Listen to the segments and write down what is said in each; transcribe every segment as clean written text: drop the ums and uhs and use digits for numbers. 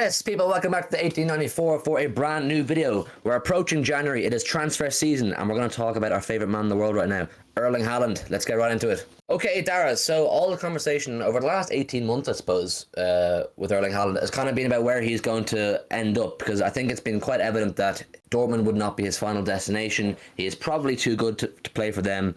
Yes, people, welcome back to the 1894 for a brand new video. We're approaching January. It is transfer season, and we're going to talk about our favourite man in the world right now, Erling Haaland. Let's get right into it. Okay, Dara, so all the conversation over the last 18 months, I suppose, with Erling Haaland has kind of been about where he's going to end up, because I think it's been quite evident that Dortmund would not be his final destination. He is probably too good to play for them.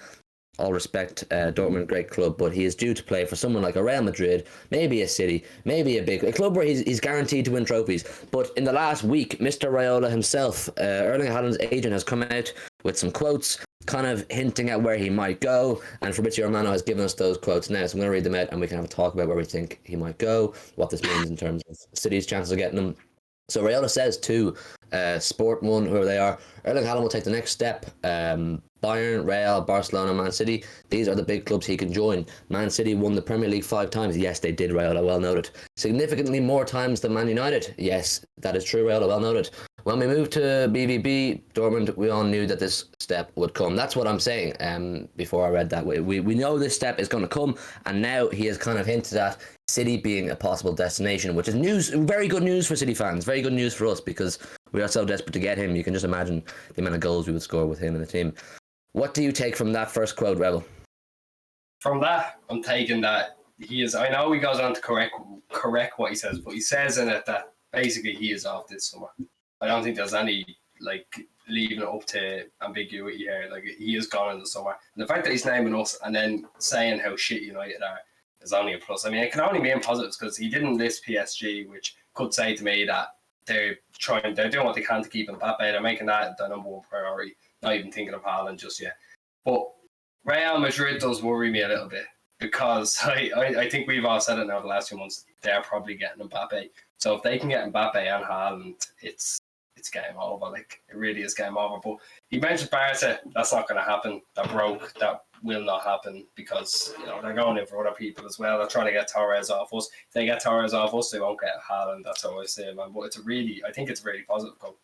All respect, Dortmund, great club, but he is due to play for someone like a Real Madrid, maybe a City, maybe a club where he's guaranteed to win trophies. But in the last week, Mr. Raiola himself, Erling Haaland's agent, has come out with some quotes, kind of hinting at where he might go, and Fabrizio Romano has given us those quotes now, so I'm going to read them out and we can have a talk about where we think he might go, what this means in terms of City's chances of getting him. So Raiola says to Sport 1, whoever they are, Erling Haaland will take the next step. Bayern, Real, Barcelona, Man City, these are the big clubs he can join. Man City won the Premier League 5 times. Yes, they did, Raiola, well noted. Significantly more times than Man United. Yes, that is true, Raiola, well noted. When we moved to BVB, Dortmund, we all knew that this step would come. That's what I'm saying before I read that. We know this step is going to come, and now he has kind of hinted at City being a possible destination, which is news, very good news for City fans, very good news for us, because we are so desperate to get him. You can just imagine the amount of goals we would score with him in the team. What do you take from that first quote, Rebel? From that, I'm taking that he is. I know he goes on to correct what he says, but he says in it that basically he is off this summer. I don't think there's any leaving it up to ambiguity here. He is gone in the summer, and the fact that he's naming us and then saying how shit United are is only a plus. I mean, it can only mean positives because he didn't list PSG, which could say to me that they're doing what they can to keep Mbappe. They're making that the number one priority. Not even thinking of Haaland just yet. But Real Madrid does worry me a little bit because I think we've all said it now the last few months. They're probably getting Mbappe. So if they can get Mbappe and Haaland, it's game over. It really is game over. But he mentioned Barca. That's not going to happen. That will not happen because they're going in for other people as well. They're trying to get Torres off us. If they get Torres off us, they won't get Haaland. That's how I say it, man. But I think it's a really positive goal.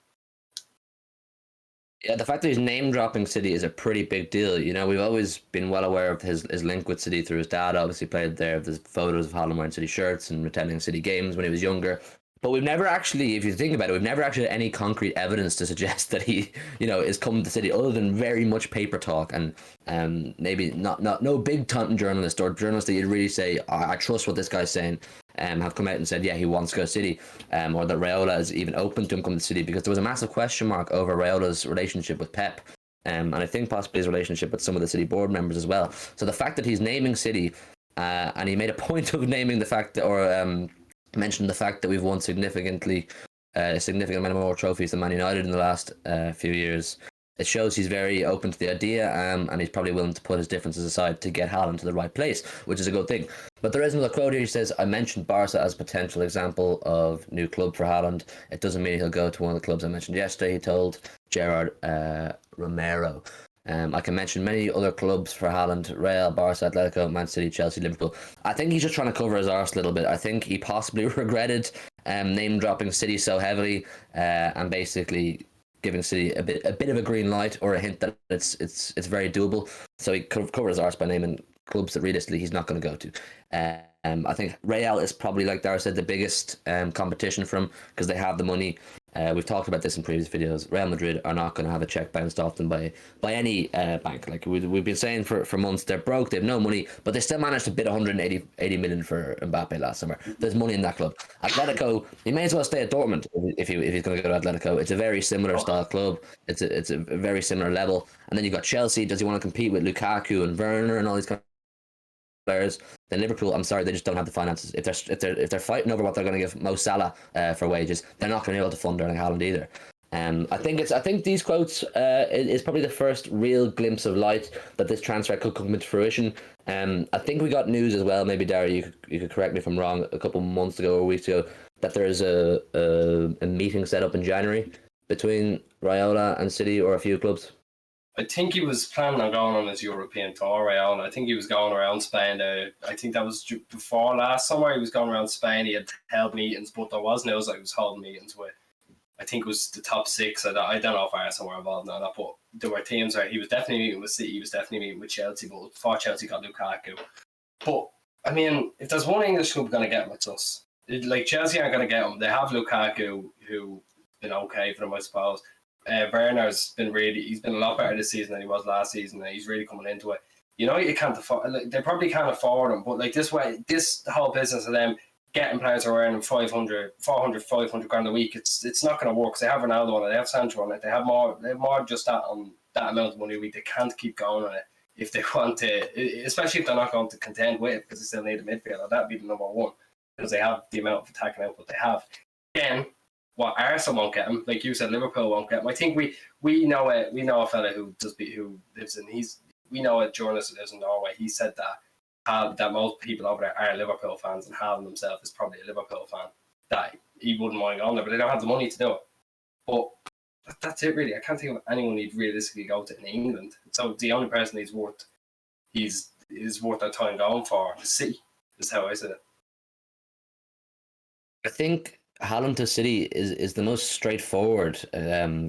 Yeah, the fact that he's name-dropping City is a pretty big deal. We've always been well aware of his link with City through his dad. Obviously played there. There's photos of Haaland wearing City shirts and attending City games when he was younger. But we've never actually, if you think about it, we've never actually had any concrete evidence to suggest that he, is coming to City, other than very much paper talk and maybe no big-time journalist or journalist that you'd really say, I trust what this guy's saying. Have come out and said, yeah, he wants to go to City, or that Raiola is even open to him coming to City, because there was a massive question mark over Raiola's relationship with Pep, and I think possibly his relationship with some of the City board members as well. So the fact that he's naming City, and he made a point of naming the fact that, or mentioned the fact that we've won a significant amount of more trophies than Man United in the last few years. It shows he's very open to the idea, and he's probably willing to put his differences aside to get Haaland to the right place, which is a good thing. But there is another quote here. He says, I mentioned Barca as a potential example of new club for Haaland. It doesn't mean he'll go to one of the clubs I mentioned yesterday, he told Gerard Romero. I can mention many other clubs for Haaland: Real, Barca, Atletico, Man City, Chelsea, Liverpool. I think he's just trying to cover his arse a little bit. I think he possibly regretted name-dropping City so heavily and basically giving City a bit of a green light or a hint that it's very doable. So he covered his arse by naming clubs that realistically he's not going to go to. I think Real is probably, like Dara said, the biggest competition for him because they have the money. We've talked about this in previous videos. Real Madrid are not going to have a check bounced off them by any bank. We've been saying for months, they're broke, they have no money, but they still managed to bid 180 million for Mbappe last summer. There's money in that club. Atletico, he may as well stay at Dortmund if he's going to go to Atletico. It's a very similar style club. It's a very similar level. And then you've got Chelsea. Does he want to compete with Lukaku and Werner and all these kind of players? Then Liverpool, I'm sorry, they just don't have the finances. If they're fighting over what they're going to give Mo Salah for wages, they're not going to be able to fund Erling Haaland either. I think these quotes is probably the first real glimpse of light that this transfer could come into fruition. I think we got news as well. Maybe Darry, you could correct me if I'm wrong. A couple months ago or weeks ago, that there's a meeting set up in January between Raiola and City or a few clubs. I think he was planning on going on his European tour, Raiola. I think he was going around Spain. I think that was before last summer. He was going around Spain. He had held meetings, but there was news that he was holding meetings with, I think it was the top 6. I don't know if Arsenal were involved in that, but there were teams where he was definitely meeting with City. He was definitely meeting with Chelsea, but before Chelsea got Lukaku. But, I mean, if there's one English club going to get him, it's us. Like Chelsea aren't going to get him. They have Lukaku, who been okay for them, I suppose. Werner's he's been a lot better this season than he was last season, and he's really coming into it. You can't afford. Like, they probably can't afford him, but like this whole business of them getting players who are earning 500 grand a week, it's not going to work. Cause they have Ronaldo on it, they have Sancho on it, they have more just that on that amount of money a week. They can't keep going on it if they want to, especially if they're not going to contend with it, because they still need a midfielder. That'd be the number one, because they have the amount of attacking output they have. Again, what Arsenal won't get him, like you said, Liverpool won't get him. I think we know a fella who lives in we know a journalist who lives in Norway. He said that most people over there are Liverpool fans, and Haaland himself is probably a Liverpool fan. That he wouldn't mind going there, but they don't have the money to do it. But that's it, really. I can't think of anyone he'd realistically go to in England. So the only person is worth their time going for is City. Is how I said it. I think Haaland to City is the most straightforward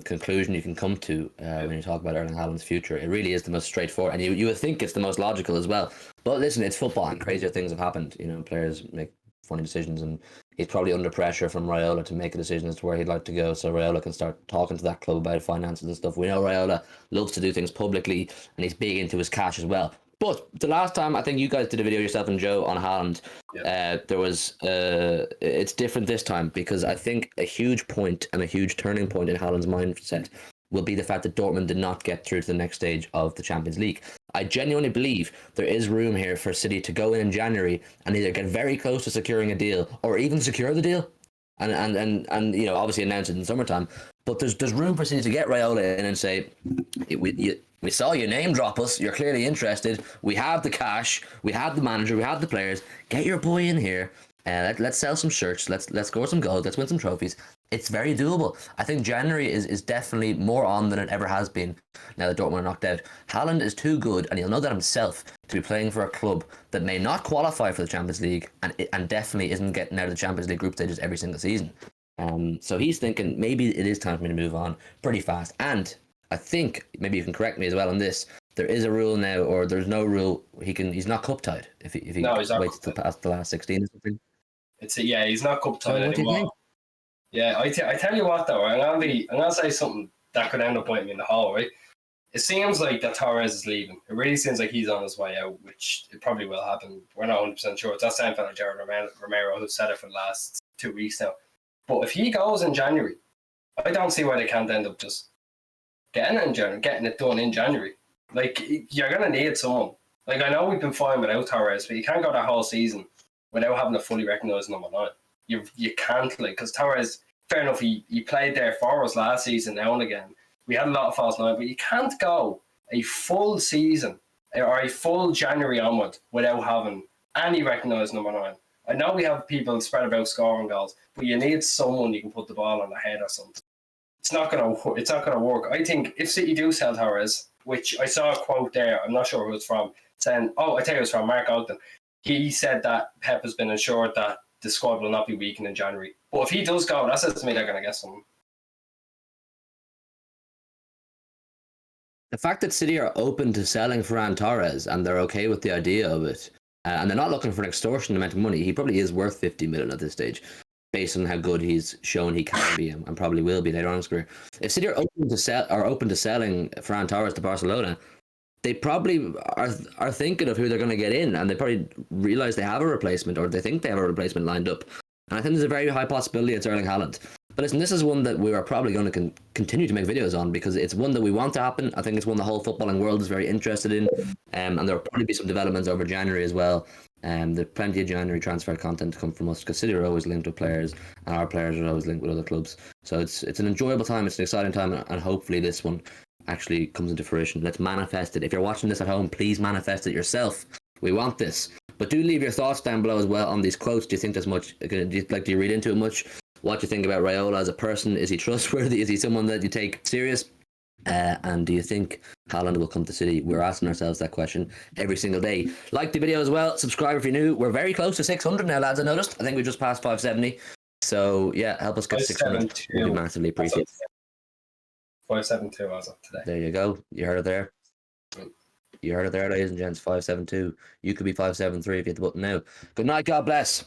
conclusion you can come to when you talk about Erling Haaland's future. It really is the most straightforward, and you would think it's the most logical as well. But listen, it's football, and crazier things have happened. Players make funny decisions, and he's probably under pressure from Raiola to make a decision as to where he'd like to go, so Raiola can start talking to that club about finances and stuff. We know Raiola loves to do things publicly, and he's big into his cash as well. But the last time, I think you guys did a video, yourself and Joe, on Haaland, there was it's different this time, because I think a huge point and a huge turning point in Haaland's mindset will be the fact that Dortmund did not get through to the next stage of the Champions League. I genuinely believe there is room here for City to go in January and either get very close to securing a deal or even secure the deal, and obviously announce it in summertime. But there's room for City to get Raiola in and say, we saw your name drop us. You're clearly interested. We have the cash. We have the manager. We have the players. Get your boy in here. Let's sell some shirts. Let's score some goals. Let's win some trophies. It's very doable. I think January is definitely more on than it ever has been now that Dortmund are knocked out. Haaland is too good, and he'll know that himself, to be playing for a club that may not qualify for the Champions League and definitely isn't getting out of the Champions League group stages every single season. So he's thinking maybe it is time for me to move on pretty fast. And I think, maybe you can correct me as well on this, there is a rule now, or there's no rule, he's not cup tied if he waits to pass the last 16 or something. He's not cup tied anymore. Yeah, I tell you what though, I'm gonna say something that could end up pointing me in the hole, right? It seems like that Torres is leaving. It really seems like he's on his way out, which it probably will happen. We're not 100% sure. It's that same fellow, Jared Romero, who said it for the last 2 weeks now. But if he goes in January, I don't see why they can't end up just getting it done in January. Like, you're gonna need someone. Like, I know we've been fine without Torres, but you can't go that whole season without having a fully recognised number 9. You can't, like, because Torres, fair enough, he played there for us last season now and again. We had a lot of false 9, but you can't go a full season or a full January onward without having any recognised number 9. I know we have people spread about scoring goals, but you need someone you can put the ball on the head or something. It's not gonna work. I think if City do sell Torres, which I saw a quote there, I'm not sure who it's from, saying, I think it was from Mark Ogden. He said that Pep has been assured that the squad will not be weakened in January. But if he does go, that says to me they're going to get someone. The fact that City are open to selling Ferran Torres and they're okay with the idea of it, and they're not looking for an extortionate amount of money, he probably is worth 50 million at this stage, based on how good he's shown he can be and probably will be later on in his career. If City are open to selling Ferran Torres to Barcelona, they probably are thinking of who they're going to get in, and they probably realise they have a replacement, or they think they have a replacement lined up. And I think there's a very high possibility it's Erling Haaland. But listen, this is one that we are probably going to continue to make videos on, because it's one that we want to happen. I think it's one the whole footballing world is very interested in, and there will probably be some developments over January as well. There's plenty of January transfer content to come from us, because City are always linked with players, and our players are always linked with other clubs. So it's an enjoyable time, it's an exciting time, and hopefully this one actually comes into fruition. Let's manifest it. If you're watching this at home, please manifest it yourself. We want this. But do leave your thoughts down below as well on these quotes. Do you think there's much? Do you read into it much? What do you think about Raiola as a person? Is he trustworthy? Is he someone that you take serious? And do you think Haaland will come to City? We're asking ourselves that question every single day. Like the video as well. Subscribe if you're new. We're very close to 600 now, lads. I noticed. I think we just passed 570. So yeah, help us get to 600. We massively appreciate it. 572 as of today. There you go. You heard it there. You heard it there, ladies and gents. 572. You could be 573 if you hit the button now. Good night. God bless.